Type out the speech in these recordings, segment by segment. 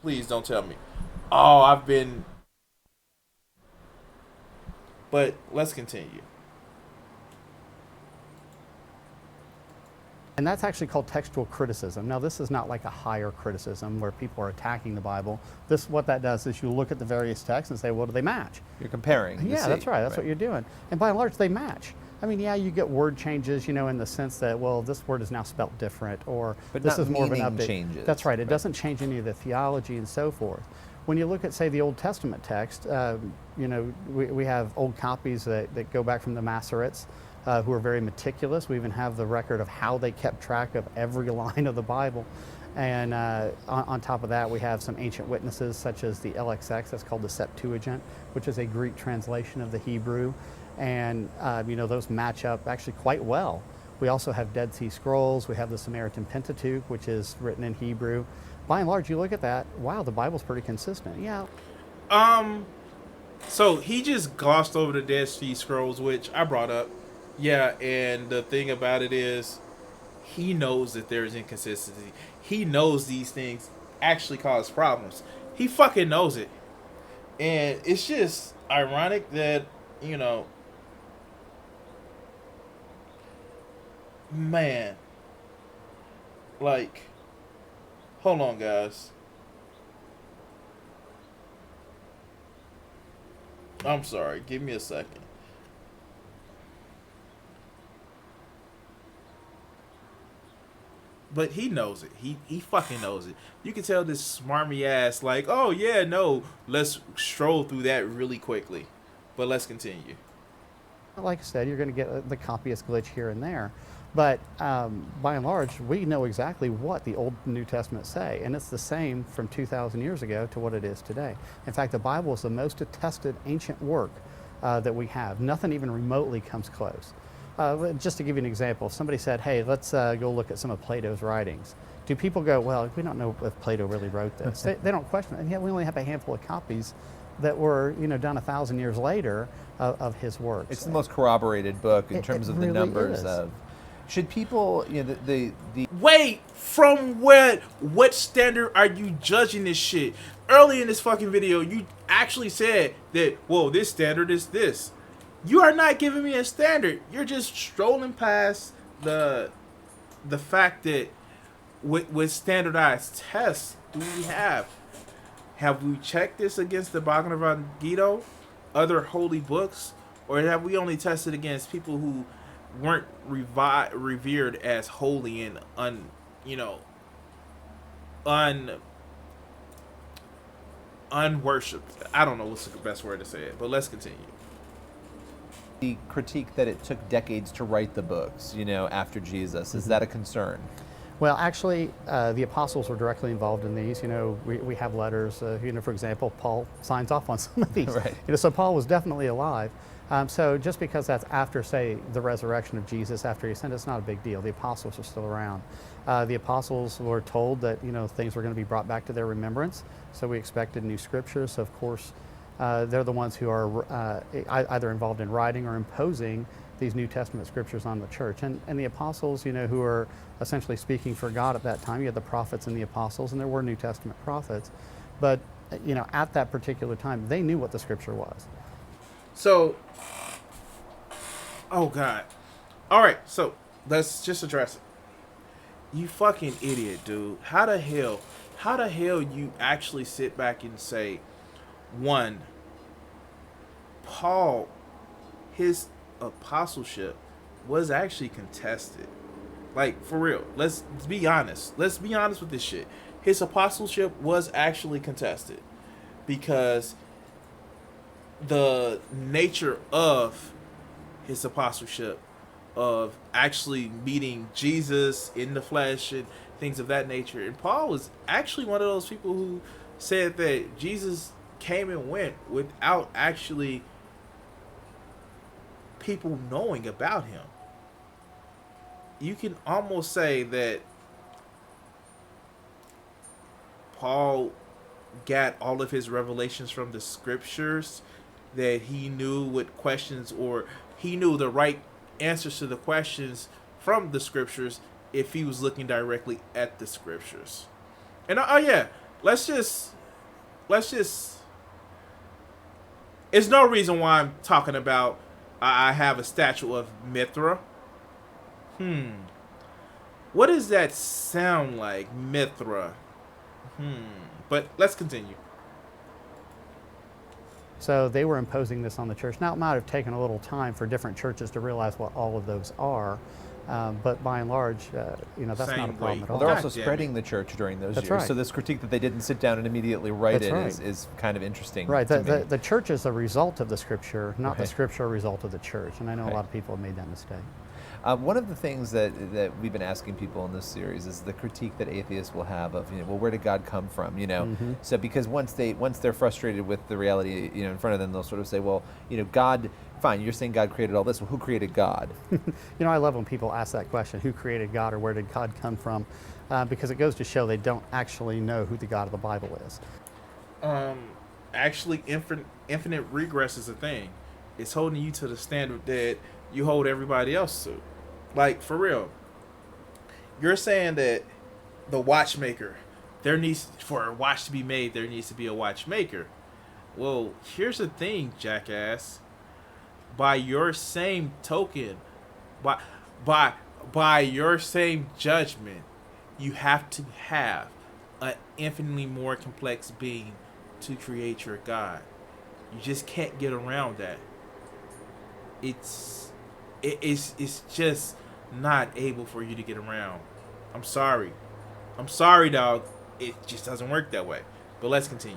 Please don't tell me. Oh, I've been. But let's continue. And that's actually called textual criticism. Now, this is not like a higher criticism where people are attacking the Bible. What that does is you look at the various texts and say, well, do they match? You're comparing. Yeah, that's right. That's what you're doing. And by and large, they match. I mean, yeah, you get word changes, in the sense that, well, this word is now spelt different, or But this not is more of an meaning update. changes. That's right. It doesn't change any of the theology and so forth. When you look at, say, the Old Testament text, we have old copies that go back from the Masoretes, who are very meticulous. We even have the record of how they kept track of every line of the Bible. And on top of that, we have some ancient witnesses, such as the LXX, that's called the Septuagint, which is a Greek translation of the Hebrew. And those match up actually quite well. We also have Dead Sea Scrolls. We have the Samaritan Pentateuch, which is written in Hebrew. By and large, you look at that, wow, the Bible's pretty consistent. Yeah. So he just glossed over the Dead Sea Scrolls, which I brought up. Yeah, and the thing about it is, he knows that there is inconsistency. He knows these things actually cause problems. He fucking knows it. And it's just ironic that, man, like, hold on, guys. I'm sorry. Give me a second. But he knows it. He fucking knows it. You can tell this smarmy ass like, oh yeah, no, let's stroll through that really quickly. But let's continue. Like I said, you're going to get the copyist glitch here and there. But by and large, we know exactly what the Old and New Testament say, and it's the same from 2,000 years ago to what it is today. In fact, the Bible is the most attested ancient work that we have. Nothing even remotely comes close. Just to give you an example, somebody said, hey, let's go look at some of Plato's writings. Do people go, well, we don't know if Plato really wrote this? They don't question it. And yet we only have a handful of copies that were done 1,000 years later of his works. It's the most corroborated book in terms of really the numbers is. of. Should people, the Wait, from what standard are you judging this shit? Early in this fucking video, you actually said that, well, this standard is this. You are not giving me a standard. You're just strolling past the fact that with standardized tests do we have? Have we checked this against the Bhagavad Gita, other holy books, or have we only tested against people who weren't revered as holy and unworshipped? I don't know what's the best word to say it, but let's continue. the critique that it took decades to write the books, after Jesus, is that a concern? Well, actually, the apostles were directly involved in these. We have letters. For example, Paul signs off on some of these. Right. So Paul was definitely alive. So just because that's after, say, the resurrection of Jesus, after he ascended, it's not a big deal. The apostles are still around. The apostles were told that things were going to be brought back to their remembrance. So we expected new scriptures. So of course, they're the ones who are either involved in writing or imposing these New Testament scriptures on the church. And the apostles, who are essentially speaking for God at that time, you had the prophets and the apostles, and there were New Testament prophets. But, at that particular time, they knew what the scripture was. So, oh God. All right, so let's just address it. You fucking idiot, dude. How the hell you actually sit back and say, one, Paul, his apostleship was actually contested. Like, for real. Let's be honest. Let's be honest with this shit. His apostleship was actually contested because the nature of his apostleship, of actually meeting Jesus in the flesh and things of that nature. And Paul was actually one of those people who said that Jesus came and went without actually people knowing about him. You can almost say that Paul got all of his revelations from the scriptures, that he knew what questions, or he knew the right answers to the questions from the scriptures if he was looking directly at the scriptures. And oh yeah, let's just let's just. It's no reason why I'm talking about. I have a statue of Mithra. What does that sound like, Mithra? But let's continue. So they were imposing this on the church. Now, it might have taken a little time for different churches to realize what all of those are, but by and large, that's Same not a problem way. at Well, all. they're God also damn it. spreading the church during those That's years. right. So this critique that they didn't sit down and immediately write That's is kind of interesting. Right. To me. The church is a result of the scripture, not the Right. scripture a result of the church. And I know Right. a lot of people have made that mistake. One of the things that we've been asking people in this series is the critique that atheists will have of, well, where did God come from? So because once they're frustrated with the reality, in front of them, they'll sort of say, well, God, fine, you're saying God created all this. Well, who created God? I love when people ask that question, who created God or where did God come from? Because it goes to show they don't actually know who the God of the Bible is. Actually, infinite regress is a thing. It's holding you to the standard that you hold everybody else to. Like, for real. You're saying that the watchmaker, for a watch to be made, there needs to be a watchmaker. Well, here's the thing, jackass. By your same token, by your same judgment, you have to have an infinitely more complex being to create your God. You just can't get around that. It's just not able for you to get around. I'm sorry, dog. It just doesn't work that way. But let's continue.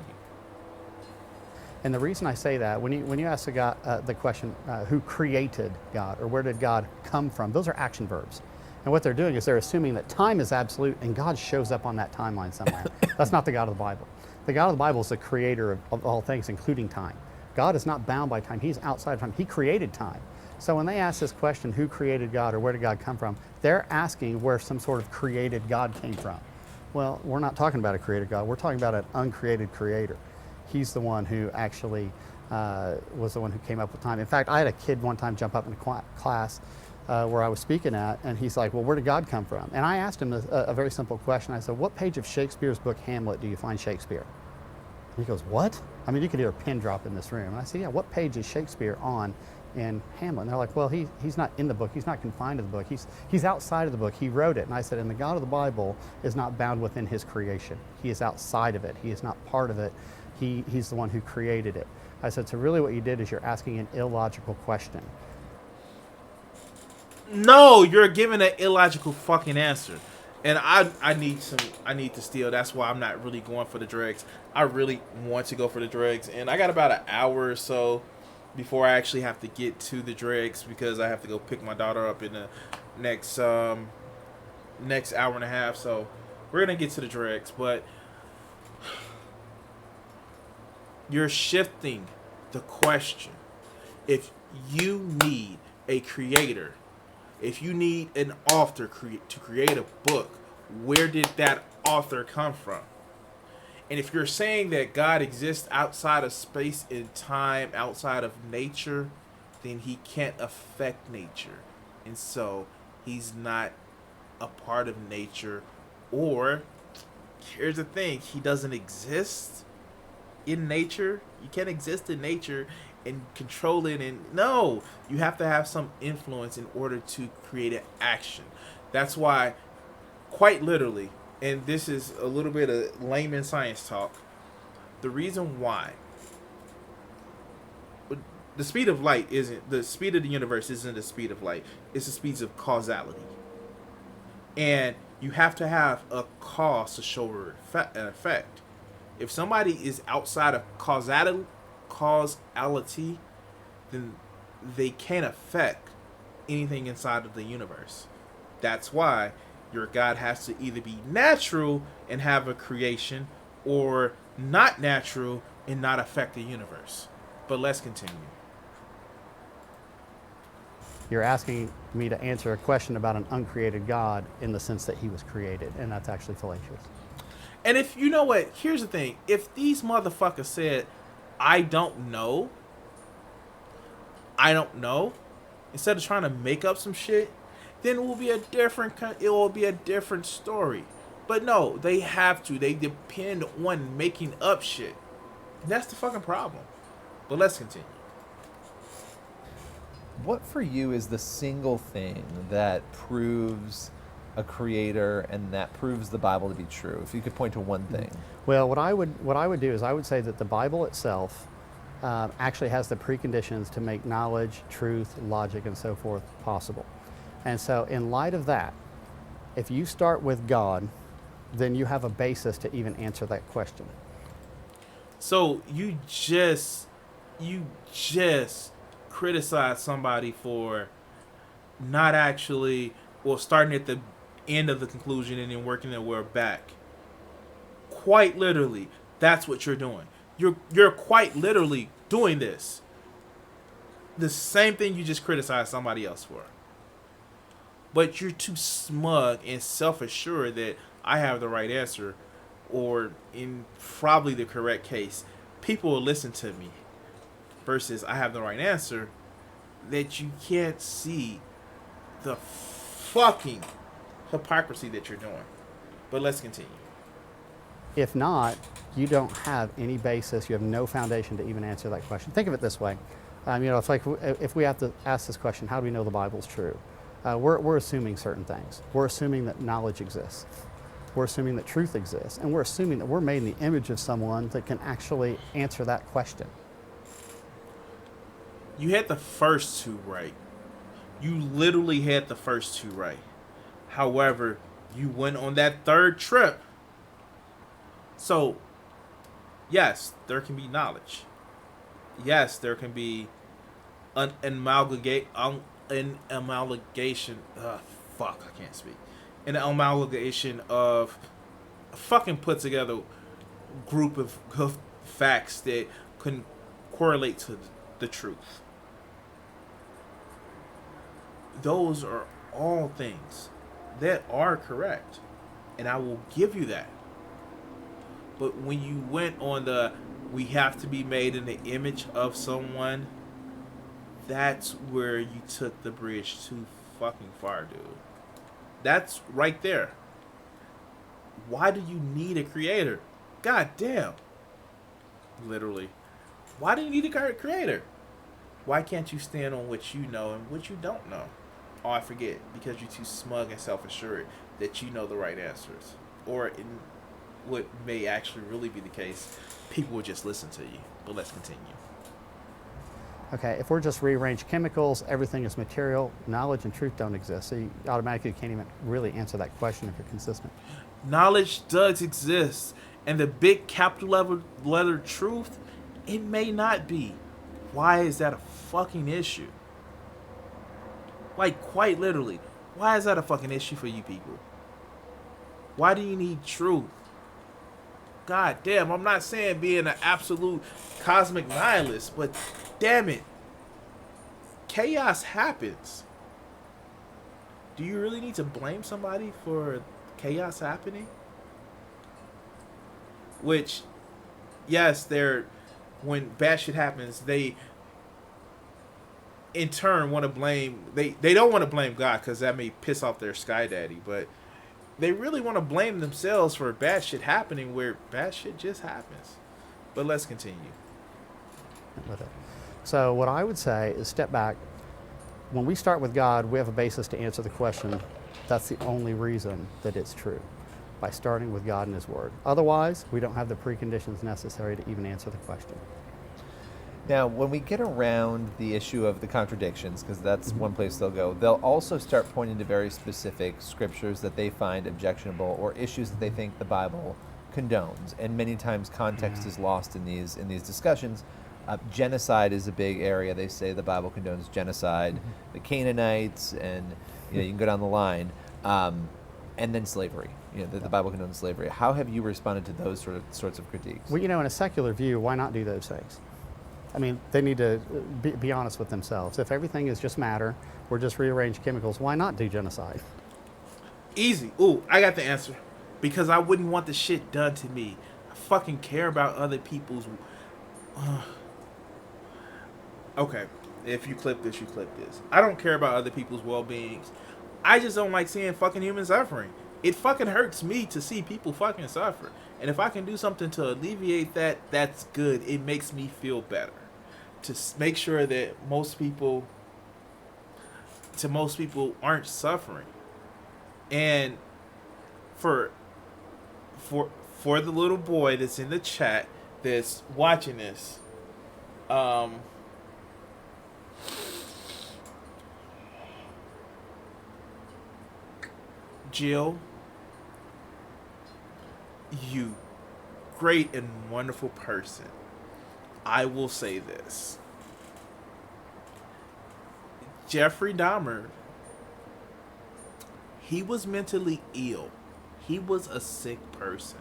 And the reason I say that, when you ask the question, who created God or where did God come from, those are action verbs. And what they're doing is they're assuming that time is absolute and God shows up on that timeline somewhere. That's not the God of the Bible. The God of the Bible is the creator of all things, including time. God is not bound by time. He's outside of time. He created time. So when they ask this question, who created God or where did God come from, they're asking where some sort of created God came from. Well, we're not talking about a created God. We're talking about an uncreated creator. He's the one who actually was the one who came up with time. In fact, I had a kid one time jump up in a class where I was speaking at, and he's like, well, where did God come from? And I asked him a very simple question. I said, what page of Shakespeare's book Hamlet do you find Shakespeare? And he goes, what? I mean, you could hear a pin drop in this room. And I said, yeah, what page is Shakespeare on in Hamlet? And they're like, well, he's not in the book. He's not confined to the book. He's outside of the book. He wrote it. And I said, and the God of the Bible is not bound within his creation. He is outside of it. He is not part of it. He's the one who created it. I said, so really what you did is you're asking an illogical question. No, you're giving an illogical fucking answer. And I need to steal. That's why I'm not really going for the dregs. I really want to go for the dregs. And I got about an hour or so before I actually have to get to the dregs, because I have to go pick my daughter up in the next hour and a half. So we're going to get to the dregs. But you're shifting the question. If you need a creator, if you need an author to create a book, where did that author come from? And if you're saying that God exists outside of space and time, outside of nature, then he can't affect nature. And so he's not a part of nature. Or, here's the thing, he doesn't exist in nature. You can't exist in nature and control it. And no, you have to have some influence in order to create an action. That's why, quite literally, and this is a little bit of layman science talk, the reason why the speed of light isn't the speed of the universe isn't the speed of light, it's the speeds of causality. And you have to have a cause to show an effect. If somebody is outside of causality, then they can't affect anything inside of the universe. That's why your God has to either be natural and have a creation, or not natural and not affect the universe. But let's continue. You're asking me to answer a question about an uncreated God in the sense that he was created, and that's actually fallacious. And if you know what, here's the thing. If these motherfuckers said, I don't know, instead of trying to make up some shit, then it will be a different story. But no, they have to. They depend on making up shit. And that's the fucking problem. But let's continue. What for you is the single thing that proves a creator and that proves the Bible to be true? If you could point to one thing. Well, what I would do is I would say that the Bible itself actually has the preconditions to make knowledge, truth, logic, and so forth possible. And so, in light of that, if you start with God, then you have a basis to even answer that question. So you just criticize somebody for not actually, well, starting at the end of the conclusion and then working their way back. Quite literally, that's what you're doing. You're quite literally doing this. The same thing you just criticized somebody else for. But you're too smug and self-assured that I have the right answer, or in probably the correct case, people will listen to me, versus I have the right answer, that you can't see the fucking hypocrisy that you're doing. But let's continue. If not, you don't have any basis, you have no foundation to even answer that question. Think of it this way. It's like if we have to ask this question, how do we know the Bible's true? We're assuming certain things. We're assuming that knowledge exists. We're assuming that truth exists. And we're assuming that we're made in the image of someone that can actually answer that question. You had the first two right. You literally had the first two right. However, you went on that third trip. So, yes, there can be knowledge. Yes, there can be an amalgamation. An amalgamation of a fucking put together group of facts that couldn't correlate to the truth. Those are all things that are correct, and I will give you that. But when you went on the we have to be made in the image of someone, that's where you took the bridge too fucking far, dude. That's right there. Why do you need a creator? God damn. Literally. Why do you need a creator? Why can't you stand on what you know and what you don't know? Oh, I forget. Because you're too smug and self-assured that you know the right answers. Or in what may actually really be the case, people will just listen to you. But let's continue. Okay, if we're just rearranged chemicals, everything is material, knowledge and truth don't exist. So you automatically can't even really answer that question if you're consistent. Knowledge does exist. And the big capital letter truth, it may not be. Why is that a fucking issue? Like, quite literally, why is that a fucking issue for you people? Why do you need truth? God damn, I'm not saying being an absolute cosmic nihilist, but damn it. Chaos happens. Do you really need to blame somebody for chaos happening? Which, yes, when bad shit happens, they in turn want to blame, they don't want to blame God because that may piss off their sky daddy, but they really want to blame themselves for bad shit happening where bad shit just happens. But let's continue. With it. So what I would say is step back. When we start with God, we have a basis to answer the question. That's the only reason that it's true, by starting with God and His Word. Otherwise, we don't have the preconditions necessary to even answer the question. Now, when we get around the issue of the contradictions, because that's one place they'll go, they'll also start pointing to very specific scriptures that they find objectionable or issues that they think the Bible condones. And many times context is lost in these discussions. Genocide is a big area. They say the Bible condones genocide, the Canaanites, and you can go down the line. And then slavery. The Bible condones slavery. How have you responded to those sorts of critiques? Well, in a secular view, why not do those things? I mean, they need to be honest with themselves. If everything is just matter, or just rearranged chemicals, why not do genocide? Easy. Ooh, I got the answer. Because I wouldn't want the shit done to me. I fucking care about other people's... Okay, if you clip this, you clip this. I don't care about other people's well-beings. I just don't like seeing fucking human suffering. it fucking hurts me to see people fucking suffer. And if I can do something to alleviate that, that's good. It makes me feel better. To make sure that most people aren't suffering. And for the little boy that's in the chat that's watching this, Jill, you great and wonderful person. I will say this. Jeffrey Dahmer, he was mentally ill. He was a sick person.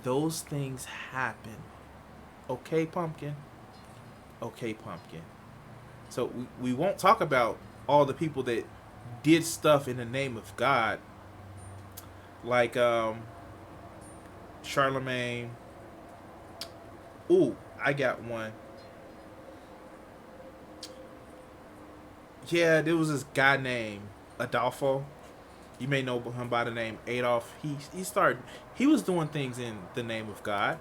Those things happen. Okay, Pumpkin? Okay, Pumpkin. So we won't talk about all the people that did stuff in the name of God. Like Charlemagne. Ooh, I got one. Yeah, there was this guy named Adolfo. You may know him by the name Adolf. He was doing things in the name of God.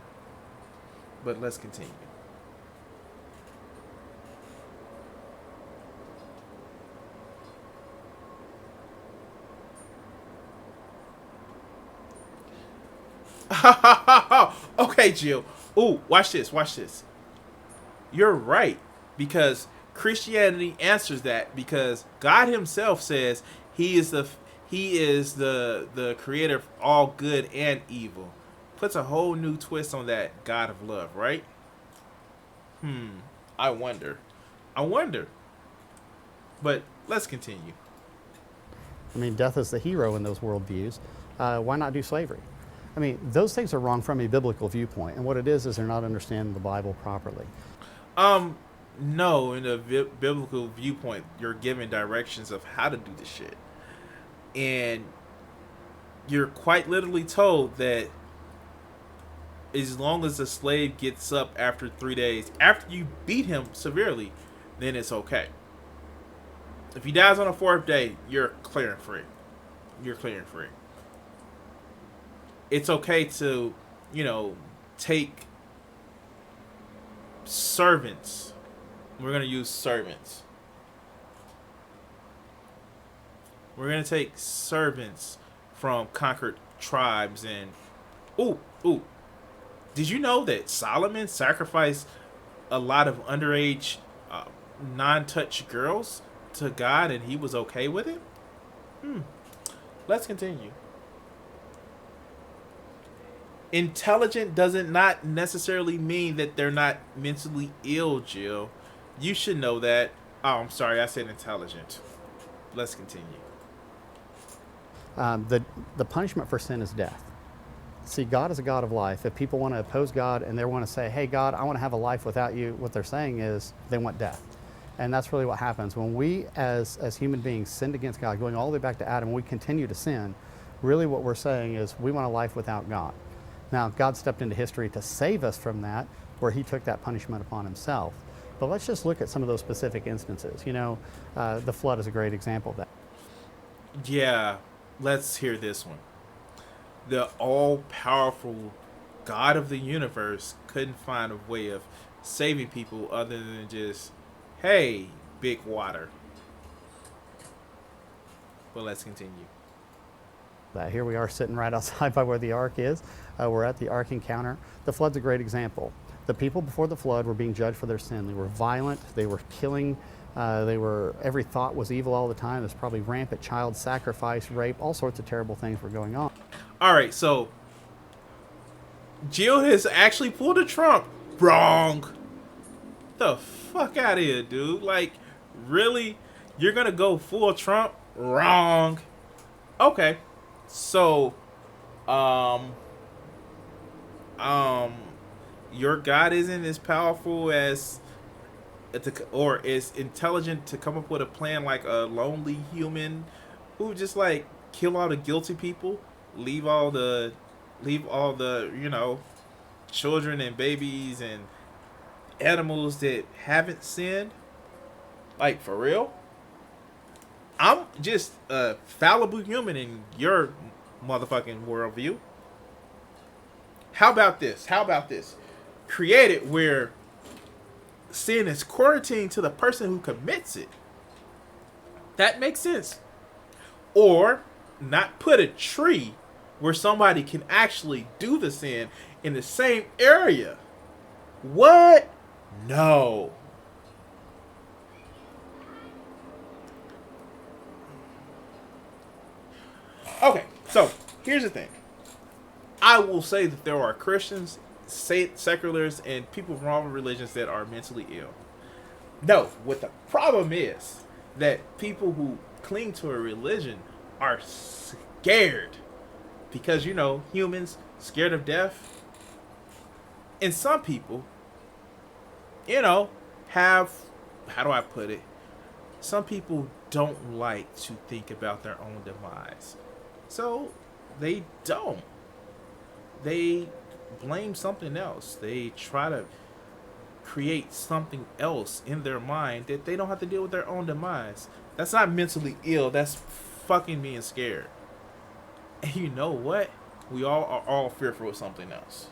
But let's continue. Okay, Jill. Ooh, watch this. You're right, because Christianity answers that, because God Himself says He is the creator of all good and evil. Puts a whole new twist on that God of love, right? I wonder. But let's continue. I mean, death is the hero in those worldviews. Why not do slavery? I mean, those things are wrong from a biblical viewpoint, and what it is they're not understanding the Bible properly. No, in a biblical viewpoint, you're given directions of how to do the shit. And you're quite literally told that as long as the slave gets up after 3 days, after you beat him severely, then it's okay. If he dies on the 4th day, you're clear and free. It's okay to, take servants. We're going to use servants. We're going to take servants from conquered tribes and... Ooh. Did you know that Solomon sacrificed a lot of underage, non-touch girls to God and He was okay with it? Let's continue. Intelligent doesn't not necessarily mean that they're not mentally ill, Jill. You should know that. Oh, I'm sorry, I said intelligent. Let's continue. The punishment for sin is death. See, God is a God of life. If people want to oppose God and they want to say, hey, God, I want to have a life without you, what they're saying is they want death. And that's really what happens. When we, as human beings, sinned against God, going all the way back to Adam, and we continue to sin, really what we're saying is we want a life without God. Now, God stepped into history to save us from that, where He took that punishment upon Himself. But let's just look at some of those specific instances. The flood is a great example of that. Yeah, let's hear this one. The all-powerful God of the universe couldn't find a way of saving people other than just, hey, big water. But let's continue. Here we are sitting right outside by where the ark is. We're at the ark encounter. The flood's a great example. The people before the flood were being judged for their sin. They were violent. They were killing. Every thought was evil all the time. There's probably rampant child sacrifice, rape, all sorts of terrible things were going on. All right, so Jill has actually pulled a Trump. Wrong. The fuck out of here, dude. Like, really? You're gonna go full Trump? Wrong. Okay. So, your God isn't as powerful as, or is intelligent to come up with a plan like a lonely human who just like kill all the guilty people, leave all the children and babies and animals that haven't sinned. Like, for real? I'm just a fallible human and you're motherfucking worldview. How about this? Create it where sin is quarantined to the person who commits it. That makes sense. Or not put a tree where somebody can actually do the sin in the same area. What? No. Okay, so here's the thing. I will say that there are Christians, seculars, and people from all religions that are mentally ill. No, what the problem is that people who cling to a religion are scared because, you know, humans scared of death. And some people, you know, have, how do I put it? Some people don't like to think about their own demise. So they don't. They blame something else. They try to create something else in their mind that they don't have to deal with their own demise. That's not mentally ill. That's fucking being scared. And you know what? We all are all fearful of something else.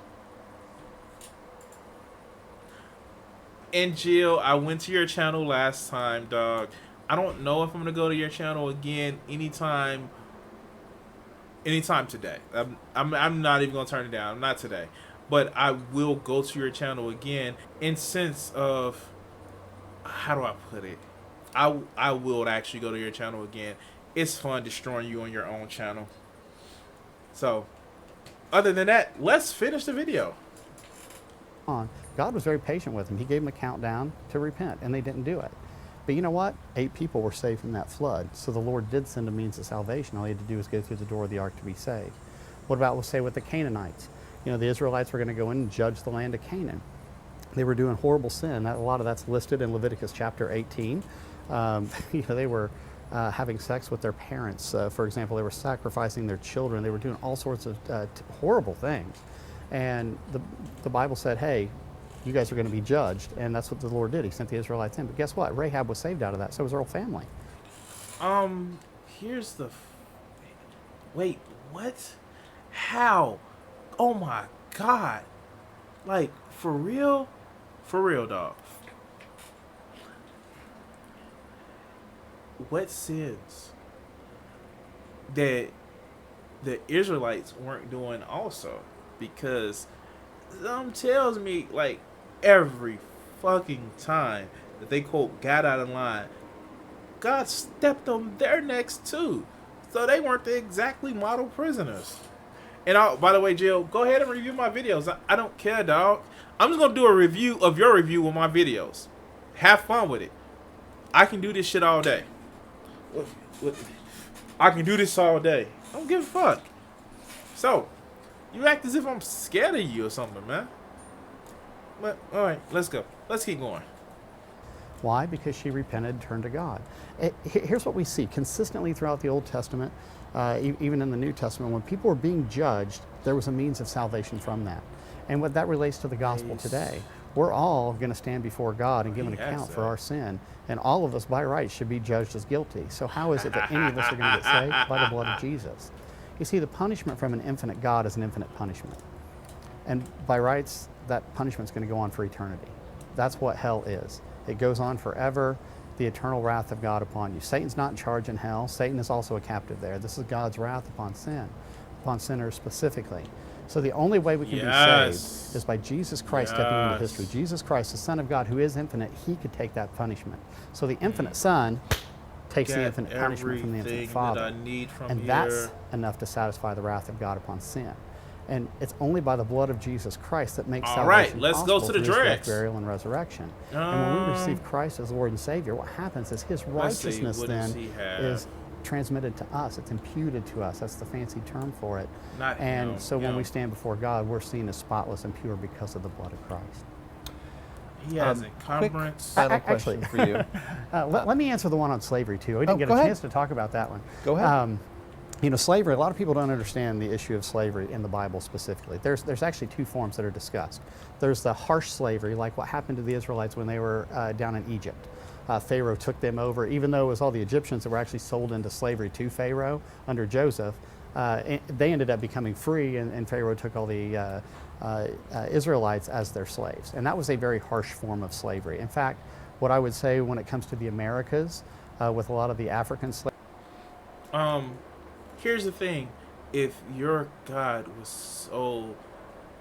And Jill, I went to your channel last time, dog. I don't know if I'm gonna go to your channel again anytime today. I'm not even gonna turn it down. Not today, but I will go to your channel again in sense of, how do I put it? I will actually go to your channel again. It's fun destroying you on your own channel. So, other than that, let's finish the video. God was very patient with them. He gave them a countdown to repent, and they didn't do it. But you know what? 8 people were saved from that flood. So the Lord did send a means of salvation. All he had to do was go through the door of the ark to be saved. What about, we'll say, with the Canaanites? You know, the Israelites were going to go in and judge the land of Canaan. They were doing horrible sin. A lot of that's listed in Leviticus chapter 18. You know, they were having sex with their parents. For example, they were sacrificing their children. They were doing all sorts of horrible things. And the Bible said, hey, you guys are going to be judged. And that's what the Lord did. He sent the Israelites in. But guess what? Rahab was saved out of that. So was her whole family. Here's the... Wait, what? How? Oh my God. Like, for real? For real, dog. What sins that the Israelites weren't doing also? Because some tells me, like, every fucking time that they quote God out of line, God stepped on their necks too. So they weren't the exactly model prisoners. And by the way, Jill, go ahead and review my videos. I don't care, dog. I'm just going to do a review of your review with my videos. Have fun with it. I can do this shit all day. I can do this all day. I don't give a fuck. So, you act as if I'm scared of you or something, man. But, alright, let's go. Let's keep going. Why? Because she repented, turned to God. Here's what we see consistently throughout the Old Testament, even in the New Testament. When people were being judged, there was a means of salvation from that. And what that relates to the gospel today. We're all going to stand before God and give an account for our sin. And all of us, by right, should be judged as guilty. So how is it that any of us are going to get saved? By the blood of Jesus. You see, the punishment from an infinite God is an infinite punishment. And by rights, that punishment's going to go on for eternity. That's what hell is. It goes on forever, the eternal wrath of God upon you. Satan's not in charge in hell. Satan is also a captive there. This is God's wrath upon sin, upon sinners specifically. So the only way we can be saved is by Jesus Christ stepping into history. Jesus Christ, the Son of God, who is infinite, he could take that punishment. So the infinite Son takes the infinite punishment from the infinite Father. That's enough to satisfy the wrath of God upon sin. And it's only by the blood of Jesus Christ that makes salvation possible through his death, burial, and resurrection. And when we receive Christ as Lord and Savior, what happens is his righteousness then is transmitted to us. It's imputed to us. That's the fancy term for it. When we stand before God, we're seen as spotless and pure because of the blood of Christ. He has encumbrance. Final question for you. Let me answer the one on slavery, too. We didn't get a chance to talk about that one. Go ahead. You know, slavery, a lot of people don't understand the issue of slavery in the Bible specifically. There's actually 2 forms that are discussed. There's the harsh slavery, like what happened to the Israelites when they were down in Egypt. Pharaoh took them over, even though it was all the Egyptians that were actually sold into slavery to Pharaoh under Joseph. they ended up becoming free, and Pharaoh took all the Israelites as their slaves. And that was a very harsh form of slavery. In fact, what I would say when it comes to the Americas, with a lot of the African slaves. Here's the thing. If your God was so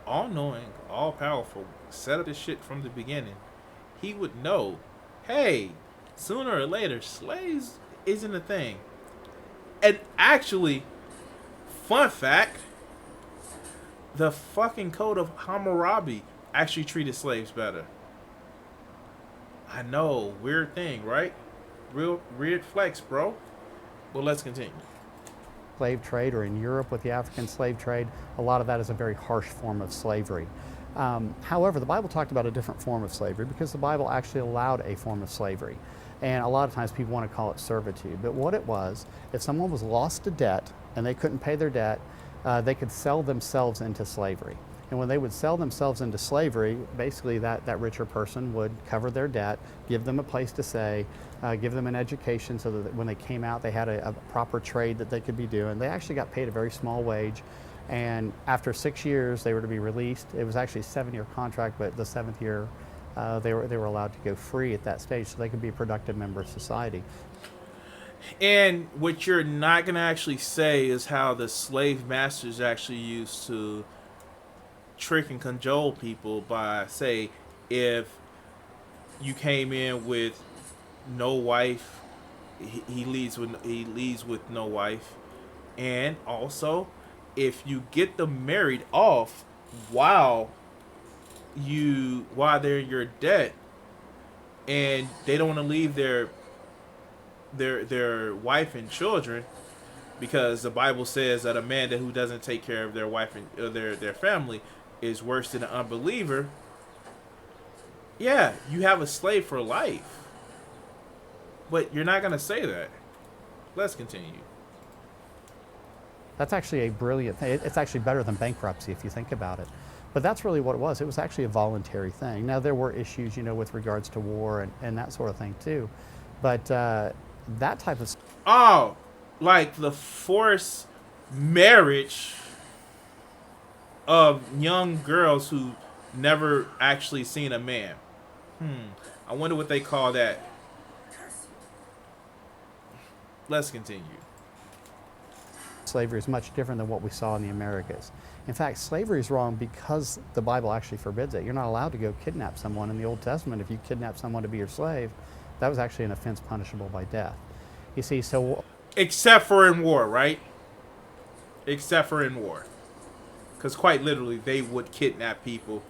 all-knowing, all-powerful, set up this shit from the beginning, he would know, hey, sooner or later, slaves isn't a thing. And actually, fun fact, the fucking Code of Hammurabi actually treated slaves better. I know, weird thing, right? Real weird flex, bro. Well, let's continue. Slave trade, or in Europe with the African slave trade, a lot of that is a very harsh form of slavery. However, the Bible talked about a different form of slavery because the Bible actually allowed a form of slavery. And a lot of times people want to call it servitude. But what it was, if someone was lost to debt and they couldn't pay their debt, they could sell themselves into slavery. And when they would sell themselves into slavery, basically that richer person would cover their debt, give them a place to stay, give them an education so that when they came out they had a proper trade that they could be doing. They actually got paid a very small wage, and after 6 years they were to be released. It was actually a 7-year contract, but the 7th year they were allowed to go free at that stage so they could be a productive member of society. And what you're not going to actually say is how the slave masters actually used to trick and cajole people by, say, if you came in with no wife, he leaves with no wife, and also if you get them married off while they're in your debt and they don't want to leave their wife and children, because the Bible says that a man who doesn't take care of their wife and their family is worse than an unbeliever. Yeah, you have a slave for life. But you're not going to say that. Let's continue. That's actually a brilliant thing. It's actually better than bankruptcy if you think about it. But that's really what it was. It was actually a voluntary thing. Now, there were issues, with regards to war and that sort of thing too. But that type of... Oh, like the forced marriage of young girls who never actually seen a man. I wonder what they call that. Let's continue. Slavery is much different than what we saw in the Americas. In fact, slavery is wrong because the Bible actually forbids it. You're not allowed to go kidnap someone. In the Old Testament, if you kidnap someone to be your slave, that was actually an offense punishable by death. You see, so... Except for in war, right? Except for in war. Because quite literally, they would kidnap people.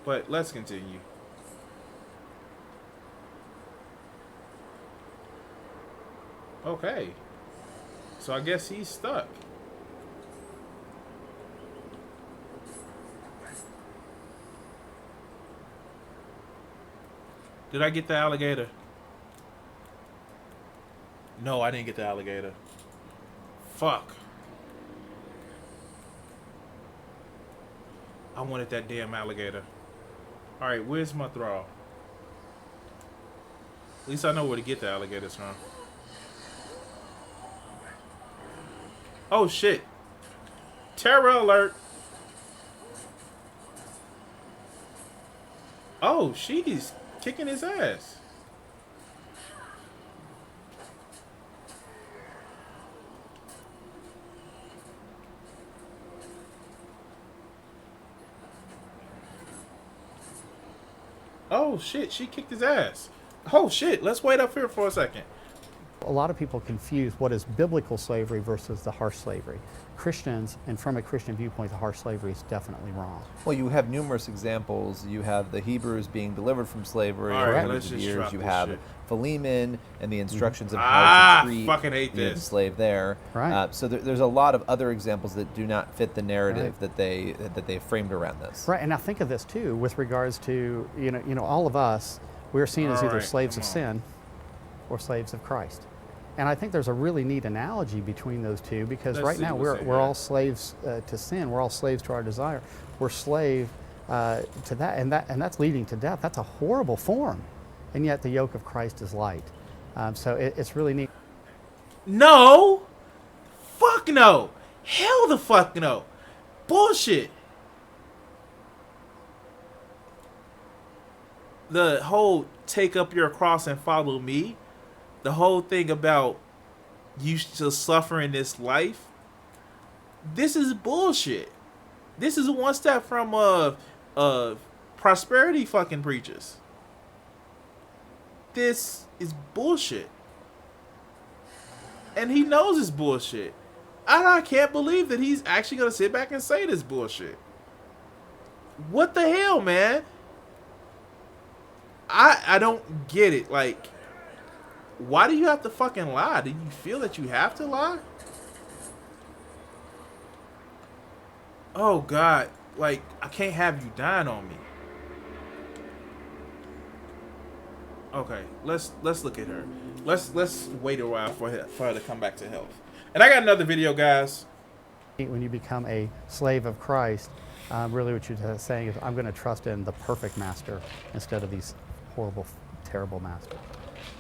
But let's continue. Okay. So I guess he's stuck. Did I get the alligator? No, I didn't get the alligator. Fuck. I wanted that damn alligator. Alright, where's my thrall? At least I know where to get the alligators from. Oh shit. Terror alert. Oh, she's kicking his ass. Oh shit, she kicked his ass. Oh shit, let's wait up here for a second. A lot of people confuse what is biblical slavery versus the harsh slavery. Christians, and from a Christian viewpoint, the harsh slavery is definitely wrong. Well, you have numerous examples. You have the Hebrews being delivered from slavery All right, hundreds of let's just years. drop You this have shit. Philemon and the instructions of how to treat fucking hate the this. enslaved there. Right. So there's a lot of other examples that do not fit the narrative Right. that they framed around this. Right, and now think of this too, with regards to, all of us, we're seen as All either right, slaves come of on. sin or slaves of Christ. And I think there's a really neat analogy between those two, because Let's right see now what's in we're here. all slaves to sin. We're all slaves to our desire. We're slave to that, and that's leading to death. That's a horrible form, and yet the yoke of Christ is light. So it's really neat. No, fuck no, hell the fuck no, bullshit. The whole take up your cross and follow me, the whole thing about you still suffer in this life, this is bullshit. This is one step from prosperity fucking preachers. This is bullshit. And he knows it's bullshit. And I can't believe that he's actually going to sit back and say this bullshit. What the hell, man? I don't get it. Like, why do you have to fucking lie? Do you feel that you have to lie? Oh, God. Like, I can't have you dying on me. Okay, let's look at her. Let's wait a while for her to come back to health. And I got another video, guys. When you become a slave of Christ, really what you're saying is, I'm going to trust in the perfect master instead of these horrible, terrible masters.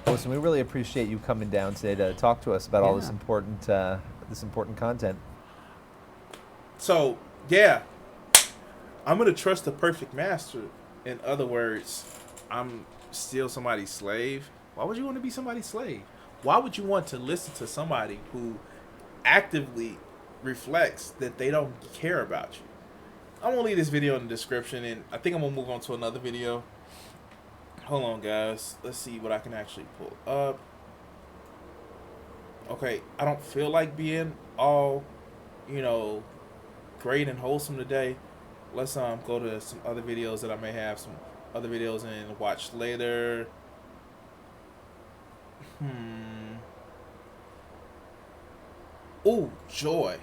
Listen, we really appreciate you coming down today to talk to us about all this important content. So, yeah, I'm going to trust the perfect master. In other words, I'm still somebody's slave. Why would you want to be somebody's slave? Why would you want to listen to somebody who actively reflects that they don't care about you? I'm going to leave this video in the description, and I think I'm going to move on to another video. Hold on, guys. Let's see what I can actually pull up. Okay, I don't feel like being all, great and wholesome today. Let's go to some other videos that I may have some other videos and watch later. Oh, joy.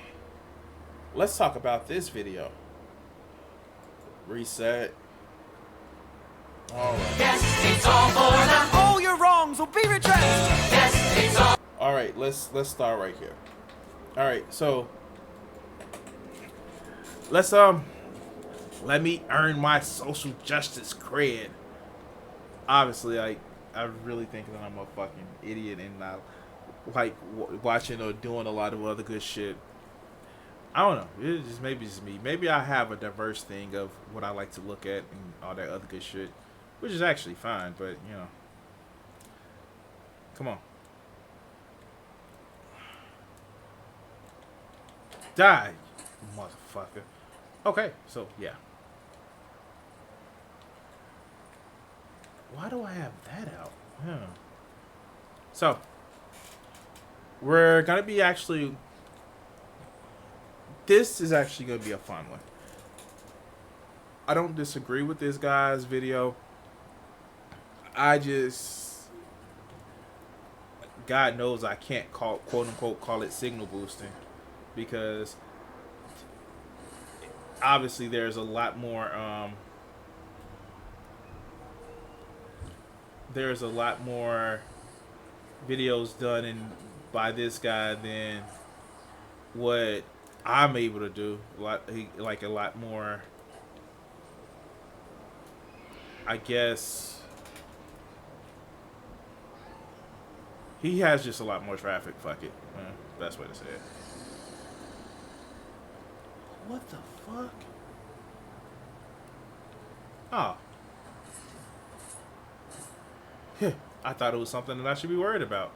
Let's talk about this video. Reset. All right. Yes, it's all for now. All your wrongs will be redressed. Yes, it's all. All right, let's start right here. All right, so let's let me earn my social justice cred. Obviously, I really think that I'm a fucking idiot and not like watching or doing a lot of other good shit. I don't know. It's just maybe just me. Maybe I have a diverse thing of what I like to look at and all that other good shit, which is actually fine. But come on, die, motherfucker. Okay, so yeah. Why do I have that out? So, we're going to be actually... This is actually going to be a fun one. I don't disagree with this guy's video. I just... God knows I can't quote-unquote call it signal boosting. Because... Obviously, there's a lot more... There's a lot more videos done by this guy than what I'm able to do. Like a lot more, I guess. He has just a lot more traffic. Fuck it. Best way to say it. What the fuck? Oh. I thought it was something that I should be worried about.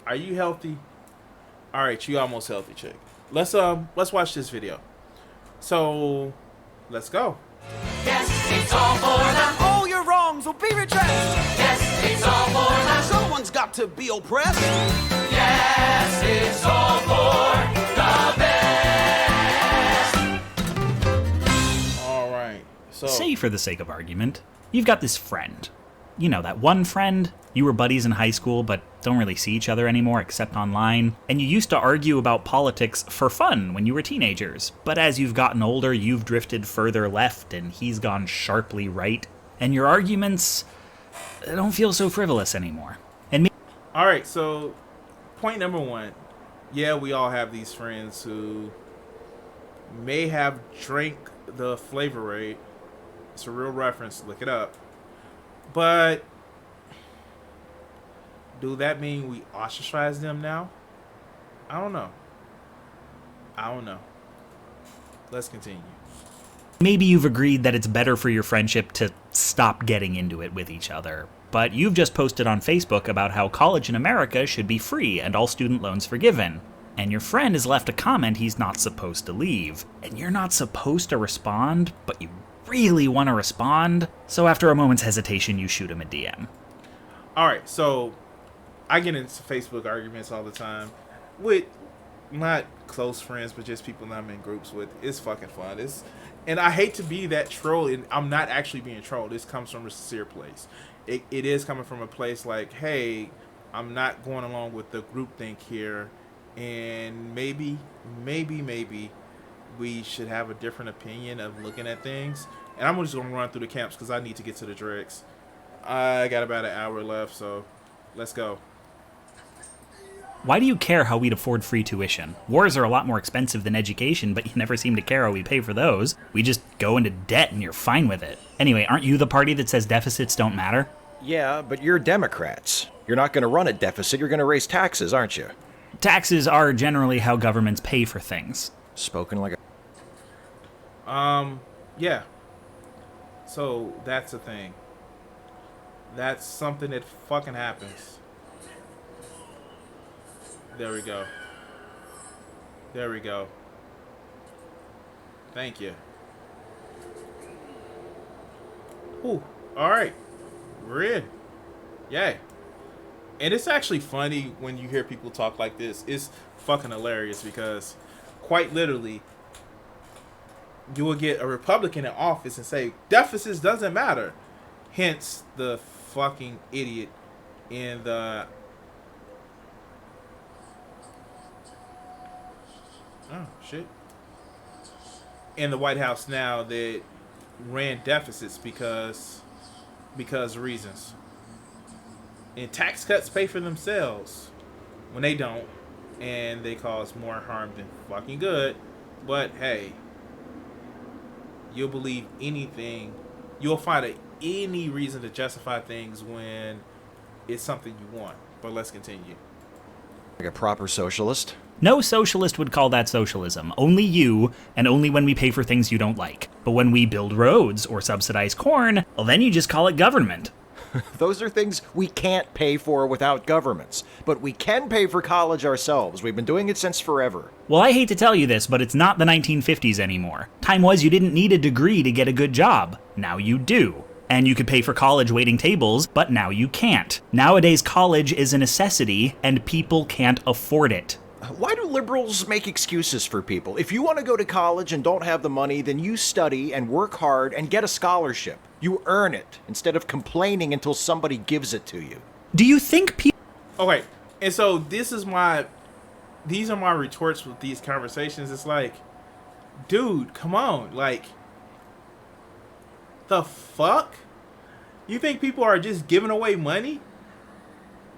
Are you healthy? All right, you almost healthy, chick. Let's watch this video. So, let's go. Yes, it's all for now. All your wrongs will be redressed. Yes, it's all for now. Someone's got to be oppressed. Yes, it's all for the best. All right. So, say for the sake of argument, you've got this friend. You know, that one friend, you were buddies in high school but don't really see each other anymore except online, and you used to argue about politics for fun when you were teenagers, but as you've gotten older, you've drifted further left and he's gone sharply right, and your arguments don't feel so frivolous anymore. all right, so point number one. Yeah, we all have these friends who may have drank the Flavor Aid It's a real reference. Look it up. But do that mean we ostracize them now? I don't know. Let's continue. Maybe you've agreed that it's better for your friendship to stop getting into it with each other, but you've just posted on Facebook about how college in America should be free and all student loans forgiven. And your friend has left a comment he's not supposed to leave. And you're not supposed to respond, but you really want to respond. So after a moment's hesitation, you shoot him a DM. Alright, so I get into Facebook arguments all the time with not close friends, but just people that I'm in groups with. It's fucking fun. And I hate to be that troll, and I'm not actually being trolled. This comes from a sincere place. It is coming from a place like, hey, I'm not going along with the groupthink here, and maybe we should have a different opinion of looking at things. And I'm just going to run through the camps because I need to get to the dregs. I got about an hour left, so let's go. Why do you care how we'd afford free tuition? Wars are a lot more expensive than education, but you never seem to care how we pay for those. We just go into debt and you're fine with it. Anyway, aren't you the party that says deficits don't matter? Yeah, but you're Democrats. You're not going to run a deficit, you're going to raise taxes, aren't you? Taxes are generally how governments pay for things. Spoken like a... Yeah. So, that's the thing. That's something that fucking happens. There we go. Thank you. Ooh, alright. We're in. Yay. And it's actually funny when you hear people talk like this. It's fucking hilarious because, quite literally, you will get a Republican in office and say, deficits doesn't matter. Hence, the fucking idiot in the... Oh, shit. In the White House now that ran deficits because reasons. And tax cuts pay for themselves when they don't. And they cause more harm than fucking good. But hey, you'll believe anything. You'll find any reason to justify things when it's something you want. But let's continue. a proper socialist. No socialist would call that socialism. Only you, and only when we pay for things you don't like. But when we build roads or subsidize corn, well, then you just call it government. Those are things we can't pay for without governments. But we can pay for college ourselves. We've been doing it since forever. Well, I hate to tell you this, but it's not the 1950s anymore. Time was you didn't need a degree to get a good job. Now you do. And you could pay for college waiting tables, but now you can't. Nowadays, college is a necessity, and people can't afford it. Why do liberals make excuses for people? If you want to go to college and don't have the money, then you study and work hard and get a scholarship. You earn it, instead of complaining until somebody gives it to you. Do you think people... Okay, and so these are my retorts with these conversations. It's like, dude, come on, like, the fuck? You think people are just giving away money?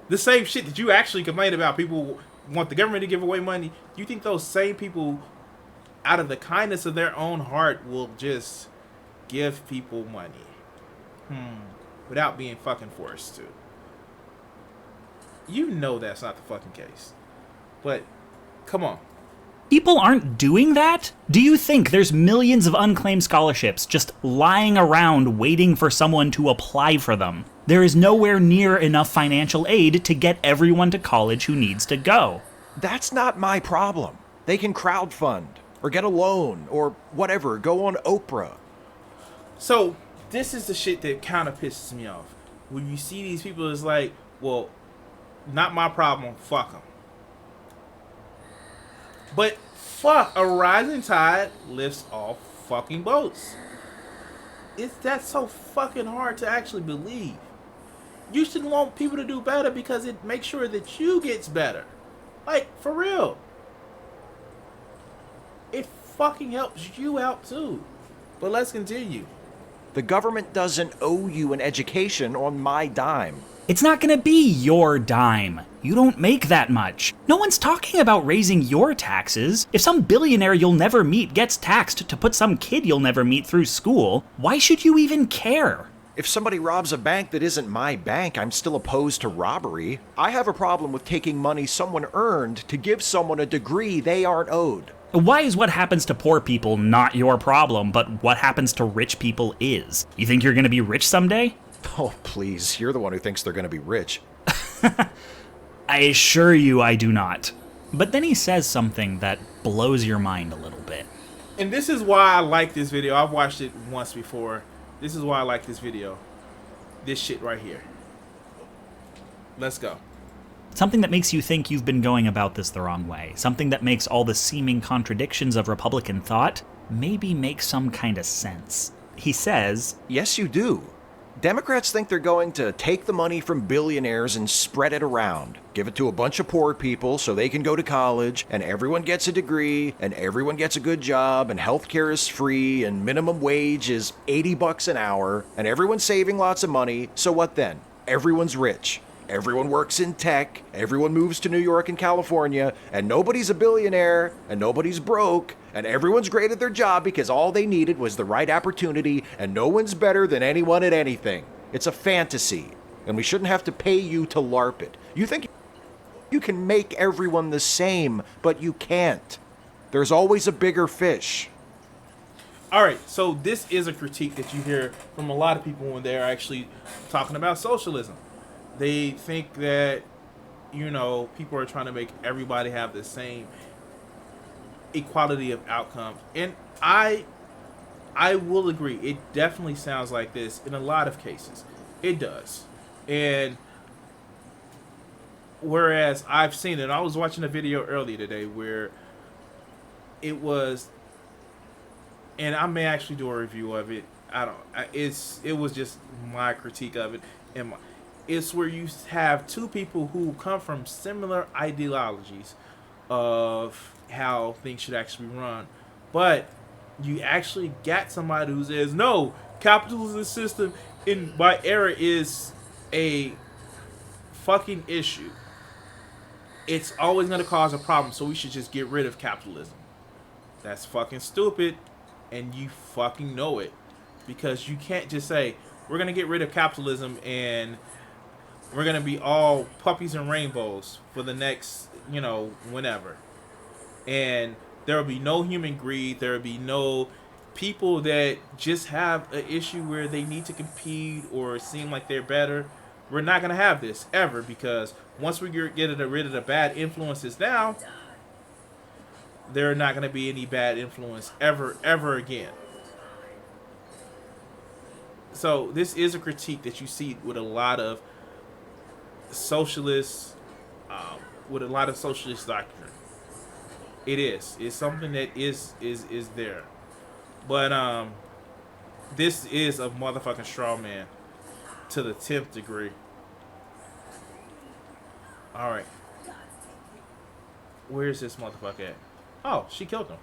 The same shit that you actually complain about, people want the government to give away money. You think those same people, out of the kindness of their own heart, will just give people money? Without being fucking forced to. You know that's not the fucking case. But, come on. People aren't doing that? Do you think there's millions of unclaimed scholarships just lying around waiting for someone to apply for them? There is nowhere near enough financial aid to get everyone to college who needs to go. That's not my problem. They can crowdfund, or get a loan, or whatever, go on Oprah. So, this is the shit that kind of pisses me off. When you see these people, it's like, well, not my problem, fuck them. But fuck, a rising tide lifts all fucking boats. That's so fucking hard to actually believe. You should want people to do better because it makes sure that you gets better. Like, for real. It fucking helps you out too. But let's continue. The government doesn't owe you an education on my dime. It's not gonna be your dime. You don't make that much. No one's talking about raising your taxes. If some billionaire you'll never meet gets taxed to put some kid you'll never meet through school, why should you even care? If somebody robs a bank that isn't my bank, I'm still opposed to robbery. I have a problem with taking money someone earned to give someone a degree they aren't owed. Why is what happens to poor people not your problem, but what happens to rich people is? You think you're going to be rich someday? Oh, please, you're the one who thinks they're going to be rich. I assure you I do not. But then he says something that blows your mind a little bit. And this is why I like this video. I've watched it once before. This is why I like this video. This shit right here. Let's go. Something that makes you think you've been going about this the wrong way. Something that makes all the seeming contradictions of Republican thought maybe make some kind of sense. He says, Yes, you do. Democrats think they're going to take the money from billionaires and spread it around. Give it to a bunch of poor people so they can go to college, and everyone gets a degree, and everyone gets a good job, and healthcare is free, and minimum wage is $80 an hour, and everyone's saving lots of money. So what then? Everyone's rich. Everyone works in tech, everyone moves to New York and California, and nobody's a billionaire, and nobody's broke, and everyone's great at their job because all they needed was the right opportunity, and no one's better than anyone at anything. It's a fantasy, and we shouldn't have to pay you to LARP it. You think you can make everyone the same, but you can't. There's always a bigger fish. All right, so this is a critique that you hear from a lot of people when they're actually talking about socialism. They think that, you know, people are trying to make everybody have the same equality of outcome. And I will agree. It definitely sounds like this in a lot of cases. It does. And whereas I've seen it, I was watching a video earlier today where it was, and I may actually do a review of it. It was just my critique of it, and it's where you have two people who come from similar ideologies of how things should actually run, but you actually got somebody who says, no, capitalism system in my era is a fucking issue. It's always going to cause a problem, so we should just get rid of capitalism. That's fucking stupid, and you fucking know it. Because you can't just say, we're going to get rid of capitalism and we're going to be all puppies and rainbows for the next, whenever. And there will be no human greed. There will be no people that just have an issue where they need to compete or seem like they're better. We're not going to have this ever, because once we get rid of the bad influences now, there are not going to be any bad influence ever again. So this is a critique that you see with a lot of socialists, doctrine. It is. It's something that is there. But this is a motherfucking straw man to the 10th degree. All right. Where's this motherfucker at? Oh, she killed him.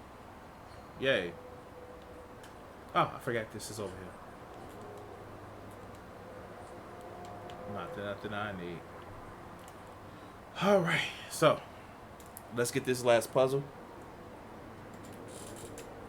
Yay. Oh, I forgot this is over here. Nothing I need. Alright, so let's get this last puzzle.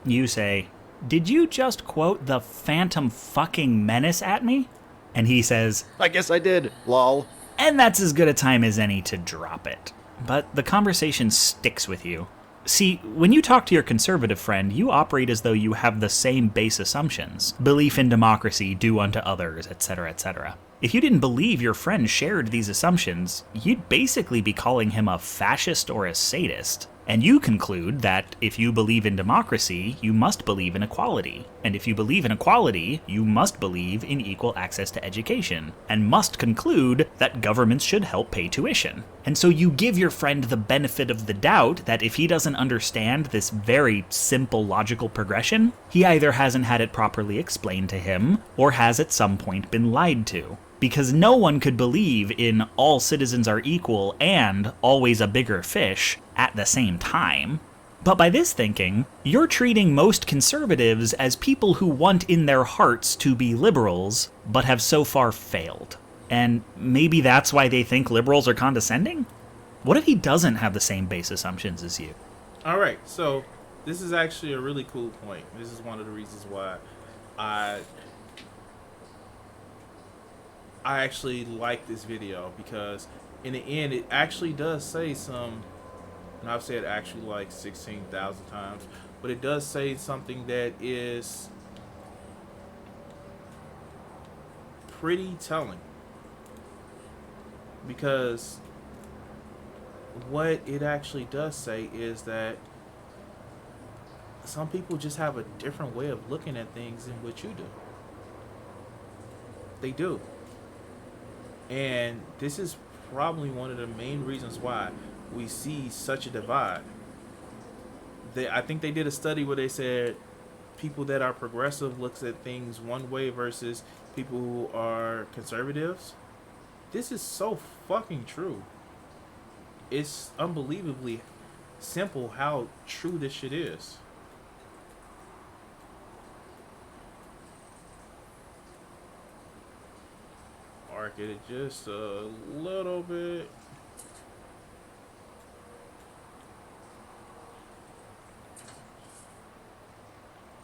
You say, did you just quote the Phantom fucking Menace at me? And he says, I guess I did, lol. and that's as good a time as any to drop it. But the conversation sticks with you. See, when you talk to your conservative friend, you operate as though you have the same base assumptions. Belief in democracy, do unto others, etc., etc. If you didn't believe your friend shared these assumptions, you'd basically be calling him a fascist or a sadist. And you conclude that if you believe in democracy, you must believe in equality. And if you believe in equality, you must believe in equal access to education. And must conclude that governments should help pay tuition. And so you give your friend the benefit of the doubt that if he doesn't understand this very simple logical progression, he either hasn't had it properly explained to him, or has at some point been lied to. Because no one could believe in all citizens are equal and always a bigger fish at the same time. But by this thinking, you're treating most conservatives as people who want in their hearts to be liberals, but have so far failed. And maybe that's why they think liberals are condescending? What if he doesn't have the same base assumptions as you? All right, so this is actually a really cool point. This is one of the reasons why I actually like this video, because in the end it actually does say some, and I've said actually like 16,000 times, but it does say something that is pretty telling, because what it actually does say is that some people just have a different way of looking at things than what you do. They do. And this is probably one of the main reasons why we see such a divide. I think they did a study where they said people that are progressive looks at things one way versus people who are conservatives. This is so fucking true. It's unbelievably simple how true this shit is. Market it just a little bit.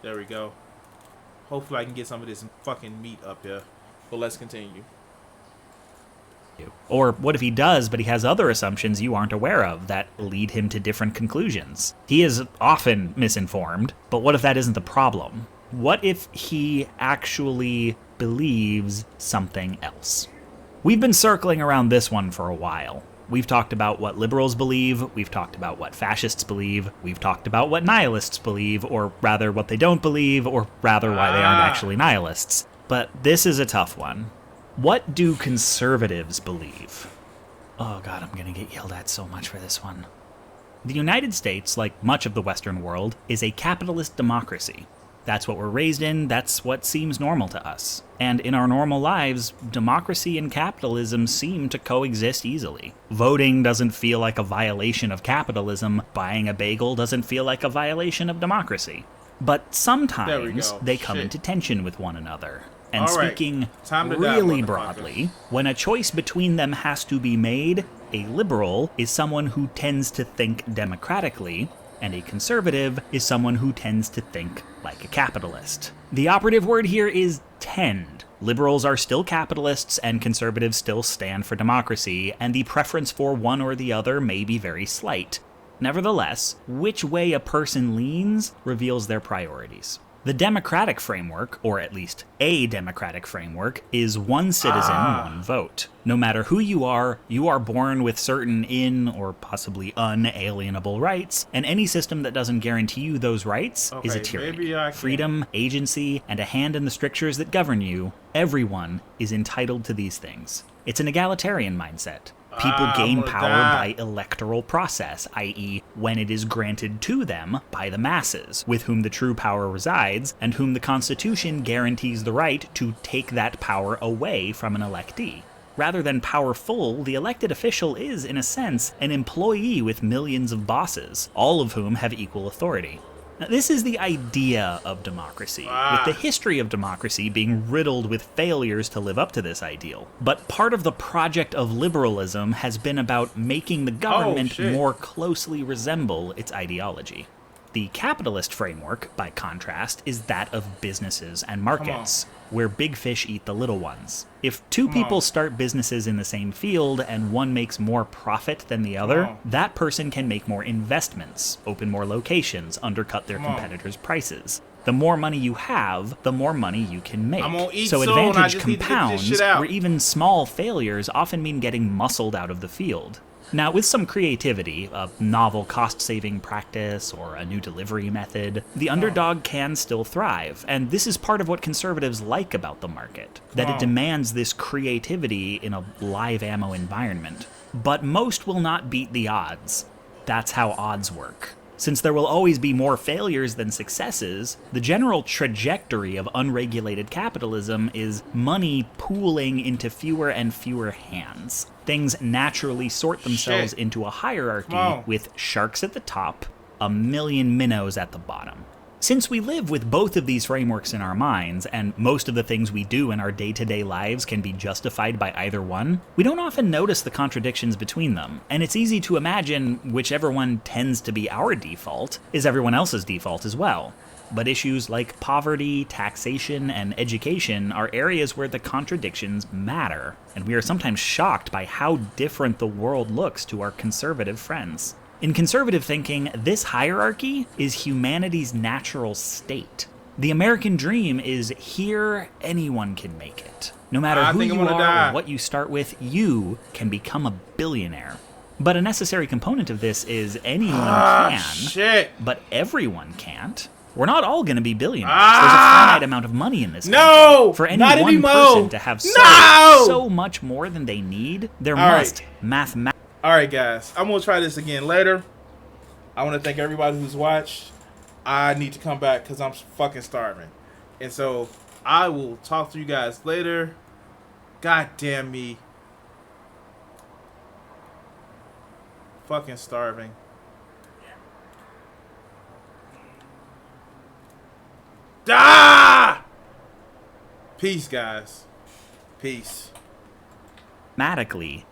There we go. Hopefully I can get some of this fucking meat up here. But let's continue. Or what if he does, but he has other assumptions you aren't aware of that lead him to different conclusions? He is often misinformed, but what if that isn't the problem? What if he actually believes something else? We've been circling around this one for a while. We've talked about what liberals believe, we've talked about what fascists believe, we've talked about what nihilists believe, or rather what they don't believe, or rather why they aren't actually nihilists. But this is a tough one. What do conservatives believe? Oh god, I'm gonna get yelled at so much for this one. The United States, like much of the Western world, is a capitalist democracy. That's what we're raised in, that's what seems normal to us. And in our normal lives, democracy and capitalism seem to coexist easily. Voting doesn't feel like a violation of capitalism, buying a bagel doesn't feel like a violation of democracy. But sometimes they come into tension with one another. And speaking really broadly, when a choice between them has to be made, a liberal is someone who tends to think democratically, and a conservative is someone who tends to think like a capitalist. The operative word here is tend. Liberals are still capitalists, and conservatives still stand for democracy, and the preference for one or the other may be very slight. Nevertheless, which way a person leans reveals their priorities. The democratic framework, or at least a democratic framework, is one citizen, one vote. No matter who you are born with certain or possibly unalienable rights, and any system that doesn't guarantee you those rights is a tyranny. Freedom, agency, and a hand in the strictures that govern you, everyone is entitled to these things. It's an egalitarian mindset. People gain power by electoral process, i.e., when it is granted to them by the masses, with whom the true power resides, and whom the Constitution guarantees the right to take that power away from an electee. Rather than powerful, the elected official is, in a sense, an employee with millions of bosses, all of whom have equal authority. Now, this is the idea of democracy, with the history of democracy being riddled with failures to live up to this ideal. But part of the project of liberalism has been about making the government more closely resemble its ideology. The capitalist framework, by contrast, is that of businesses and markets, where big fish eat the little ones. If two people start businesses in the same field and one makes more profit than the other, that person can make more investments, open more locations, undercut their competitors' prices. The more money you have, the more money you can make. So advantage compounds, where even small failures often mean getting muscled out of the field. Now, with some creativity, a novel cost-saving practice, or a new delivery method, the underdog can still thrive, and this is part of what conservatives like about the market, that it demands this creativity in a live ammo environment. But most will not beat the odds. That's how odds work. Since there will always be more failures than successes, the general trajectory of unregulated capitalism is money pooling into fewer and fewer hands. Things naturally sort themselves into a hierarchy with sharks at the top, a million minnows at the bottom. Since we live with both of these frameworks in our minds, and most of the things we do in our day-to-day lives can be justified by either one, we don't often notice the contradictions between them, and it's easy to imagine whichever one tends to be our default is everyone else's default as well. But issues like poverty, taxation, and education are areas where the contradictions matter, and we are sometimes shocked by how different the world looks to our conservative friends. In conservative thinking, this hierarchy is humanity's natural state. The American dream is here, anyone can make it. No matter who you are or what you start with, you can become a billionaire. But a necessary component of this is anyone can, but everyone can't. We're not all going to be billionaires. There's a finite amount of money in this country. For any one person to have so much more than they need, there must mathematically... Alright guys, I'm going to try this again later. I want to thank everybody who's watched. I need to come back because I'm fucking starving. And so, I will talk to you guys later. God damn me. Fucking starving. Ah! Peace, guys. Peace. Mathematically,